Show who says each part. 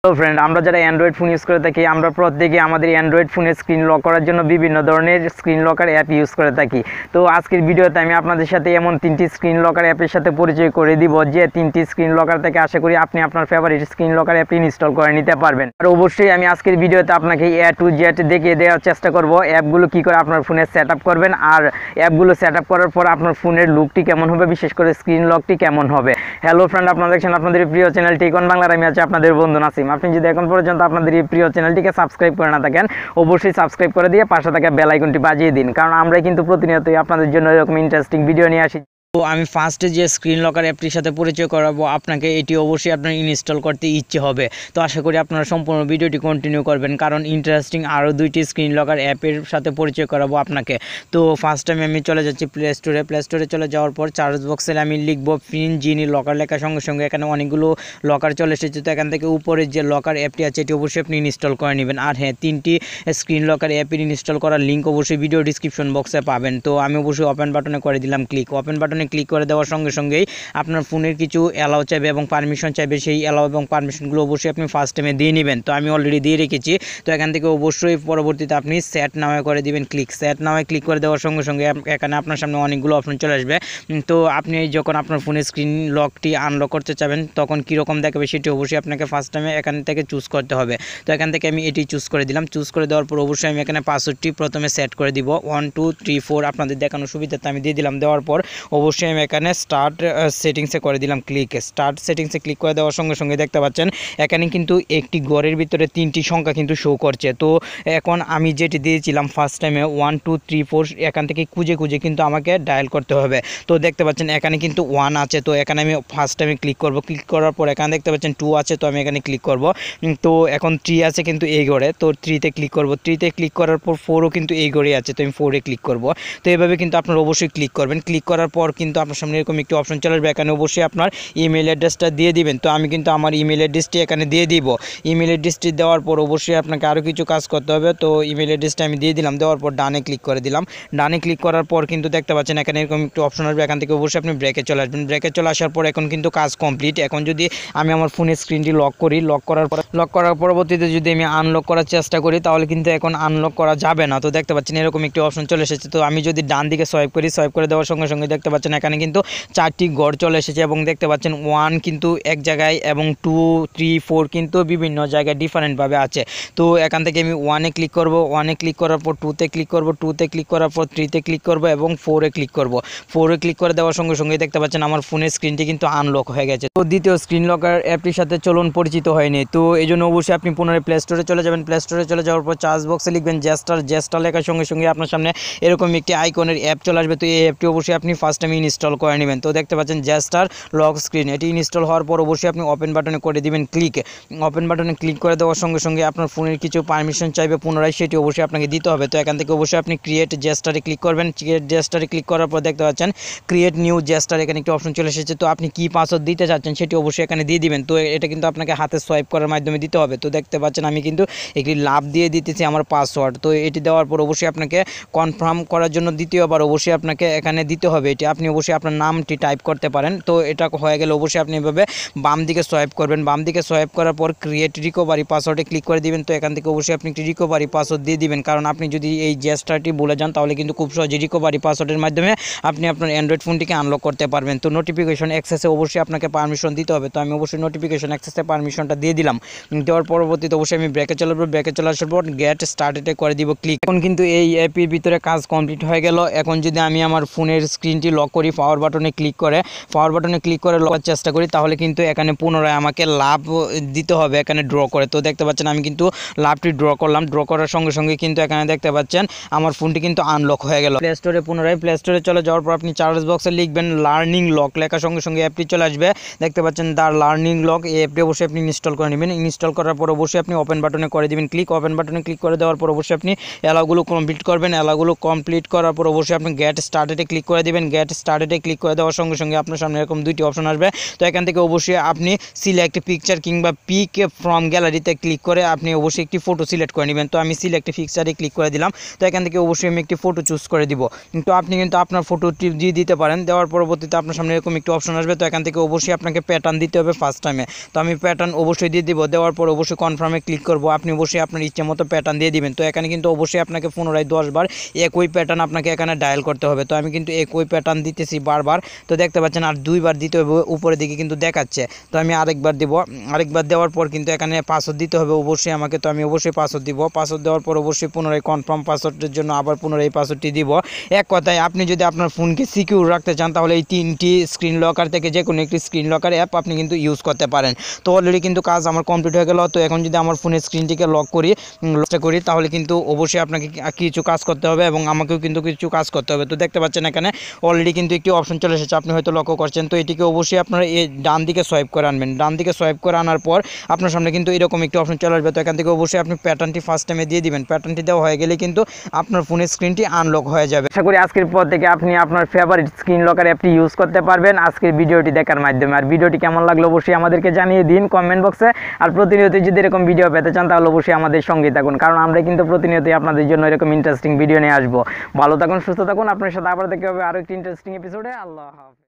Speaker 1: তো ফ্রেন্ড, আমরা যারা অ্যান্ড্রয়েড ফোন ইউজ করে থাকি, আমরা প্রত্যেকে আমাদের অ্যান্ড্রয়েড ফোনের স্ক্রিন লক করার জন্য বিভিন্ন ধরনের স্ক্রিন লকার অ্যাপ ইউজ করে থাকি। তো আজকের ভিডিওতে আমি আপনাদের সাথে এমন 3টি স্ক্রিন লকার অ্যাপের সাথে পরিচয় করে দিব, যে 3টি স্ক্রিন লকার থেকে আশা করি আপনি আপনার ফেভারিট স্ক্রিন লকার অ্যাপটি ইনস্টল করে নিতে পারবেন। আর অবশ্যই আমি আজকের ভিডিওতে আপনাকে A to Z দেখিয়ে দেওয়ার চেষ্টা করব অ্যাপগুলো কী করে আপনার ফোনে সেট আপ করবেন, আর অ্যাপগুলো সেট আপ করার পর আপনার ফোনের লুকটি কেমন হবে, বিশেষ করে স্ক্রিন লকটি কেমন হবে। হ্যালো ফ্রেন্ড, আপনারা দেখছেন আপনাদের প্রিয় চ্যানেল টেকন বাংলার। আমি আছি আপনাদের বন্ধু নাসিম। আপনি যদি এখন পর্যন্ত আপনাদের এই প্রিয় চ্যানেলটিকে সাবস্ক্রাইব করে না থাকেন, অবশ্যই সাবস্ক্রাইব করে দিয়ে পাশে থাকা বেল আইকনটি বাজিয়ে দিন, কারণ আমরা কিন্তু প্রতিনিয়তই আপনাদের জন্য এরকম ইন্টারেস্টিং ভিডিও নিয়ে আসি। তো আমি ফার্স্টে যে স্ক্রিন লকার অ্যাপটির সাথে পরিচয় করাবো আপনাকে, এটি অবশ্যই আপনার ইনস্টল করতে ইচ্ছে হবে। তো আশা করি আপনারা সম্পূর্ণ ভিডিওটি কন্টিনিউ করবেন, কারণ ইন্টারেস্টিং আরও 2টি স্ক্রিন লকার অ্যাপের সাথে পরিচয় করাবো আপনাকে। তো ফার্স্ট টাইম আমি চলে যাচ্ছি প্লে স্টোরে চলে যাওয়ার পর সার্চ বক্সে আমি লিখবো ফিনজিনি লকার, লেখার সঙ্গে সঙ্গে এখানে অনেকগুলো লকার চলে এসেছে। তো এখান থেকে উপরে যে লকার অ্যাপটি আছে এটি অবশ্যই আপনি ইনস্টল করে নেবেন। আর হ্যাঁ, 3টি স্ক্রিন লকার অ্যাপের ইনস্টল করার লিঙ্ক অবশ্যই ভিডিও ডিসক্রিপশন বক্সে পাবেন। তো আমি অবশ্যই ওপেন বাটনে করে দিলাম ক্লিক। ওপেন বাটনে ক্লিক করে দেওয়ার সঙ্গে সঙ্গেই আপনার ফোনের কিছু অ্যালাউ চাইবে এবং পারমিশন চাইবে। সেই অ্যালাউ এবং পারমিশনগুলো অবশ্যই আপনি ফার্স্ট টাইমে দিয়ে নেবেন। তো আমি অলরেডি দিয়ে রেখেছি। তো এখান থেকে অবশ্যই পরবর্তীতে আপনি সেট নামে করে দিবেন ক্লিক। সেট নামে ক্লিক করে দেওয়ার সঙ্গে সঙ্গে এখানে আপনার সামনে অনেকগুলো অপশন চলে আসবে। তো আপনি যখন আপনার ফোনের স্ক্রিন লকটি আনলক করতে চাবেন তখন কীরকম দেখাবে সেটি অবশ্যই আপনাকে ফার্স্ট টাইমে এখান থেকে চুজ করতে হবে। তো এখান থেকে আমি এটি চুজ করে দিলাম। চুজ করে দেওয়ার পর অবশ্যই আমি এখানে পাসওয়ার্ডটি প্রথমে সেট করে দিব 1 2 3 4 আপনাদের দেখানোর সুবিধাতে আমি দিয়ে দিলাম। দেওয়ার পর অবশ্যই আমি এখানে স্টার্ট সেটিংসে করে দিলাম ক্লিক। স্টার্ট সেটিংসে ক্লিক করে দেওয়ার সঙ্গে সঙ্গে দেখতে পাচ্ছেন এখানে কিন্তু একটি ঘরের ভিতরে 3টি সংখ্যা কিন্তু শো করছে। তো এখন আমি যেটি দিয়েছিলাম ফার্স্ট টাইমে 1 2 3 4 এখান থেকে খুঁজে কিন্তু আমাকে ডায়াল করতে হবে। তো দেখতে পাচ্ছেন এখানে কিন্তু 1 আছে। তো এখানে আমি ফার্স্ট টাইমে ক্লিক করব। ক্লিক করার পর এখানে দেখতে পাচ্ছেন 2 আছে। তো আমি এখানে ক্লিক করব। তো এখন 3 আছে কিন্তু এই ঘরে। তো 3তে ক্লিক করব। 3তে ক্লিক করার পর 4ও কিন্তু এই ঘরে আছে। তো আমি 4এ ক্লিক করব। তো এভাবে কিন্তু আপনারা অবশ্যই ক্লিক করবেন। ক্লিক করার পর কিন্তু আপনার সামনে এরকম একটি অপশন চলে আসবে। এখানে অবশ্যই আপনার ইমেল অ্যাড্রেসটা দিয়ে দিবেন। তো আমি কিন্তু আমার ইমেল অ্যাড্রেসটি এখানে দিয়ে দিব। ইমেল অ্যাড্রেসটি দেওয়ার পর অবশ্যই আপনাকে আরও কিছু কাজ করতে হবে। তো ইমেল অ্যাড্রেসটা আমি দিয়ে দিলাম। দেওয়ার পর ডানে ক্লিক করে দিলাম। ডানে ক্লিক করার পর কিন্তু দেখতে পাচ্ছেন এখানে এরকম একটু অপশন আসবে। এখান থেকে অবশ্যই আপনি ব্রেকে চলে আসবেন। ব্রেকে চলে আসার পর এখন কিন্তু কাজ কমপ্লিট। এখন যদি আমি আমার ফোনের স্ক্রিনটি লক করি, লক করার পরবর্তীতে যদি আমি আনলক করার চেষ্টা করি তাহলে কিন্তু এখন আনলক করা যাবে না। তো দেখতে পাচ্ছেন এরকম একটি অপশন চলে এসেছে। তো আমি যদি ডান দিকে সোয়াইপ করি, সোয়াইপ করে দেওয়ার সঙ্গে সঙ্গে দেখতে পাচ্ছেন এখানে কিন্তু 4টি ঘর চলে এসেছে এবং দেখতে পাচ্ছেন 1 কিন্তু এক জায়গায় এবং 2 3 4 কিন্তু বিভিন্ন জায়গায় ডিফারেন্টভাবে আছে। তো এখান থেকে আমি 1-এ ক্লিক করব। 1-এ ক্লিক করার পর 2-তে ক্লিক করব। 2-তে ক্লিক করার পর 3-তে ক্লিক করব এবং 4-এ ক্লিক করব। 4-এ ক্লিক করে দেওয়ার সঙ্গে সঙ্গে দেখতে পাচ্ছেন আমার ফোনের স্ক্রিনটি কিন্তু আনলক হয়ে গেছে। তো দ্বিতীয় স্ক্রিন লকার অ্যাপটির সাথে চলুন পরিচিত হয়নি। তো এই জন্য অবশ্যই আপনি পুনরায় প্লে স্টোরে চলে যাবেন। প্লে স্টোরে চলে যাওয়ার পর সার্চ বক্সে লিখবেন জেস্টার লেখার সঙ্গে সঙ্গে আপনার সামনে এরকম একটি আইকনের অ্যাপ চলে আসবে। তো এই অ্যাপটি অবশ্যই আপনি ফার্স্ট টাইম ইনস্টল করে নেবেন। তো দেখতে পাচ্ছেন জেস্টার লক স্ক্রিন, এটি ইনস্টল হওয়ার পর অবশ্যই আপনি ওপেন বাটনে করে দিবেন ক্লিক। ওপেন বাটনে ক্লিক করে দেওয়ার সঙ্গে সঙ্গে আপনার ফোনের কিছু পারমিশন চাইবে পুনরায়, সেটি অবশ্যই আপনাকে দিতে হবে। তো এখান থেকে অবশ্যই আপনি ক্রিয়েট জেস্টারে ক্লিক করবেন। ক্রিয়েট জেস্টারে ক্লিক করার পর দেখতে পাচ্ছেন ক্রিয়েট নিউ জেস্টার, এখানে একটি অপশন চলে এসেছে। তো আপনি কি পাসওয়ার্ড দিতে চাচ্ছেন সেটি অবশ্যই এখানে দিয়ে দিবেন। তো এটা কিন্তু আপনাকে হাতে সোয়াইপ করার মাধ্যমে দিতে হবে। তো দেখতে পাচ্ছেন আমি কিন্তু একটি লাভ দিয়ে দিতেছি আমার পাসওয়ার্ড। তো এটি দেওয়ার পর অবশ্যই আপনাকে কনফার্ম করার জন্য দ্বিতীয়বার অবশ্যই আপনাকে এখানে দিতে হবে। এটি আপনি অবশ্যই আপনার নামটি টাইপ করতে পারেন। তো এটা হয়ে গেলে অবশ্যই আপনি এভাবে বাম দিকে সোয়াইপ করবেন। বাম দিকে সোয়াইপ করার পর ক্রিয়েট রিকভারি পাসওয়ার্ডে ক্লিক করে দিবেন। তো এখান থেকে অবশ্যই আপনি একটি রিকভারি পাসওয়ার্ড দিয়ে দিবেন, কারণ আপনি যদি এই জেস্টারটি ভুলে যান তাহলে কিন্তু খুব সহজে রিকভারি পাসওয়ার্ডের মাধ্যমে আপনি আপনার অ্যান্ড্রয়েড ফোনটিকে আনলক করতে পারবেন। তো নোটিফিকেশন অ্যাক্সেসে অবশ্যই আপনাকে পারমিশন দিতে হবে। তো আমি অবশ্যই নোটিফিকেশন অ্যাক্সেসে পারমিশনটা দিয়ে দিলাম। দেওয়ার পরবর্তীতে অবশ্যই আমি ব্রেকে চলে আসবো। ব্রেকে চলে আসার পর গেট স্টার্টেডে করে দিব ক্লিক। এখন কিন্তু এই অ্যাপের ভিতরে কাজ কমপ্লিট হয়ে গেল। এখন যদি আমি আমার ফোনের স্ক্রিনটি লক করি, পাওয়ার বাটনে ক্লিক করে লকার চেষ্টা করি, তাহলে কিন্তু এখানে পুনরায় আমাকে লাভ দিতে হবে এখানে ড্র করে। তো দেখতে পাচ্ছেন আমি কিন্তু লাভটি ড্র করলাম। ড্র করার সঙ্গে সঙ্গে কিন্তু এখানে দেখতে পাচ্ছেন আমার ফোনটি কিন্তু আনলক হয়ে গেল। প্লে স্টোরে পুনরায় প্লে স্টোরে চলে যাওয়ার পর আপনি সার্চ বক্সে লিখবেন লার্নিং লক, লেখার সঙ্গে সঙ্গে অ্যাপটি চলে আসবে। দেখতে পাচ্ছেন দ্য লার্নিং লক, এই অ্যাপটি অবশ্যই আপনি ইনস্টল করে নেবেন। ইনস্টল করার পর অবশ্যই আপনি ওপেন বাটনে করে দিবেন ক্লিক। ওপেন বাটনে ক্লিক করে দেওয়ার পর অবশ্যই আপনি অ্যালাউগুলো কমপ্লিট করবেন। অ্যালাউগুলো কমপ্লিট করার পর অবশ্যই আপনি গেট স্টার্টেডে ক্লিক করে দিবেন। গেট
Speaker 2: স্টার্টেডে ক্লিক করে দেওয়ার সঙ্গে সঙ্গে আপনার সামনে এরকম দুইটি অপশন আসবে। তো এখান থেকে অবশ্যই আপনি সিলেক্ট পিকচার কিংবা পিক ফ্রম গ্যালারিতে ক্লিক করে আপনি অবশ্যই একটি ফটো সিলেক্ট করে নেবেন। তো আমি সিলেক্ট পিকচারে ক্লিক করে দিলাম। তো এখান থেকে অবশ্যই আমি একটি ফটো চুজ করে দিব। তো আপনি কিন্তু আপনার ফটোটি দিয়ে দিতে পারেন। দেওয়ার পরবর্তীতে আপনার সামনে এরকম একটি অপশন আসবে। তো এখান থেকে অবশ্যই আপনাকে প্যাটার্ন দিতে হবে ফার্স্ট টাইমে। তো আমি প্যাটার্ন অবশ্যই দিয়ে দিব। দেওয়ার পর অবশ্যই কনফার্মে ক্লিক করব। আপনি অবশ্যই আপনার ইচ্ছে মতো প্যাটার্ন দিয়ে দিবেন। তো এখানে কিন্তু অবশ্যই আপনাকে পুনরায় 10 বার একই প্যাটার্ন আপনাকে এখানে ডায়াল করতে হবে। তো আমি কিন্তু একই প্যাটার্ন দিতেছি বারবার। তো দেখতে পাচ্ছেন আর 2 বার দিতে হবে, উপরের দিকে কিন্তু দেখাচ্ছে। তো আমি আরেকবার দিব। আরেকবার দেওয়ার পর কিন্তু এখানে পাসওয়ার্ড দিতে হবে অবশ্যই আমাকে। তো আমি অবশ্যই পাসওয়ার্ড দিব। পাসওয়ার্ড দেওয়ার পর অবশ্যই পুনরায় কনফার্ম পাসওয়ার্ডের জন্য আবার পুনরায় এই পাসওয়ার্ডটি দিব। এক কথায় আপনি যদি আপনার ফোনকে সিকিউর রাখতে চান তাহলে এই 3টি স্ক্রিন লকার থেকে যে কোনো একটি স্ক্রিন লকার অ্যাপ আপনি কিন্তু ইউজ করতে পারেন। তো অলরেডি কিন্তু কাজ আমার কমপ্লিট হয়ে গেল। তো এখন যদি আমার ফোনের স্ক্রিনটিকে লক করি তাহলে কিন্তু অবশ্যই আপনাকে কিছু কাজ করতে হবে এবং আমাকেও কিন্তু কিছু কাজ করতে হবে। তো দেখতে পাচ্ছেন এখানে অলরেডি কিন্তু একটি অপশন চলে এসেছে, আপনি হয়তো লক্ষ্য করছেন। তো এটিকে অবশ্যই আপনারা এই ডান দিকে সোয়াইপ করে আনবেন। ডান দিকে সোয়াইপ করে আনার পর আপনার সামনে কিন্তু এরকম একটি অপশন চলে আসবে। তো এখান থেকে অবশ্যই আপনি প্যাটার্নটি ফার্স্ট টাইমে দিয়ে দিবেন। প্যাটার্নটি দেওয়া হয়ে গেলে কিন্তু আপনার ফোনের স্ক্রিনটি আনলক হয়ে যাবে।
Speaker 1: আশা করি আজকের পর থেকে আপনি আপনার ফেভারিট স্ক্রিন লকার অ্যাপটি ইউজ করতে পারবেন আজকের ভিডিওটি দেখার মাধ্যমে। আর ভিডিওটি কেমন লাগলো অবশ্যই আমাদেরকে জানিয়ে দিন কমেন্ট বক্সে। আর প্রতিনিয়ত যদি এরকম ভিডিও পেতে চান তাহলে অবশ্যই আমাদের সঙ্গে থাকুন, কারণ আমরা কিন্তু প্রতিনিয়তই আপনাদের জন্য এরকম ইন্টারেস্টিং ভিডিও নিয়ে আসবো। ভালো থাকুন, সুস্থ থাকুন। আপনার সাথে আবার দেখা হবে আরো একটি ইন্টারেস্টিং এপিসোডে। আল্লাহ হাফেজ।